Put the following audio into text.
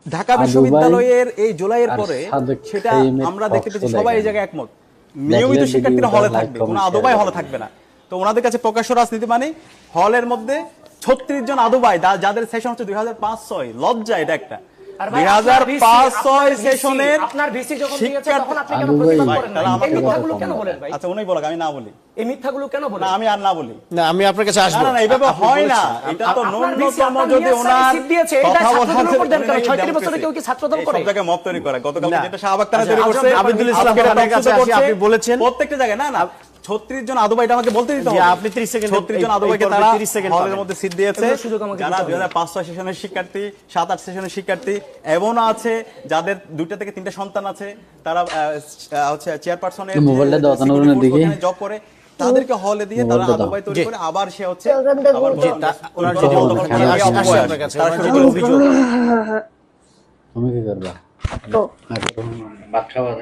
ঢাকা বিশ্ববিদ্যালয়ের এই জুলাইয়ের পরে সেটা আমরা দেখতে পেয়েছি, সবাই এই জায়গায় একমত, নিয়মিত শিক্ষার্থীরা হলে থাকবে, কোনো আদবাই হলে থাকবে না। তো ওনাদের কাছে প্রকাশ্য রাজনীতি মানে হলের মধ্যে 36 জন আদবাই, যাদের সেশন হচ্ছে 2005-06, লজ্জা এটা একটা। 2005-06 সেশনের আপনার ভিসি যখন দিয়েছে তখন আপনি কেন প্রতিবাদ করেন না? এই মিথ্যাগুলো কেন বলেন ভাই? আচ্ছা উনি বলুক, আমি না বলি। এই মিথ্যাগুলো কেন বলেন? না আমি আর না বলি। না আমি আপনার কাছে আসবো। না এইভাবে হয় না, এটা তো ন্যূনতম যদি ওনার দিয়েছে এটা ছাত্রদের উপর দেন কেন? 36 বছরে কেউ কি ছাত্রদল করে? সব জায়গায় মব তৈরি করে। গতকাল যেটা শাহবাগ থানায় তৈরি করছে, আবিদুল ইসলাম আপনার কাছে আসি, আপনি বলেছেন প্রত্যেকটা জায়গায়। না 36 জন আদবাই, এটা আমাকে বলতে দিতে হবে। আপনি 30 সেকেন্ড 36 জন আদবাইকে তারা হলের মধ্যে সিট দিয়েছে, যারা 2005-06 সেশনের শিক্ষার্থী, 7-8 সেশনের শিক্ষার্থী, এমনও আছে যাদের 2টা থেকে 3টা সন্তান আছে, তারা হচ্ছে চেয়ারপারসনের জব করে, তাদেরকে হলে দিয়ে তারা আদবাই তৈরি করে, আবার সে হচ্ছে আবার ওনার যদি আসে আপনার কাছে অভিযোগ তুমি কি করবা? ভাত খাওয়া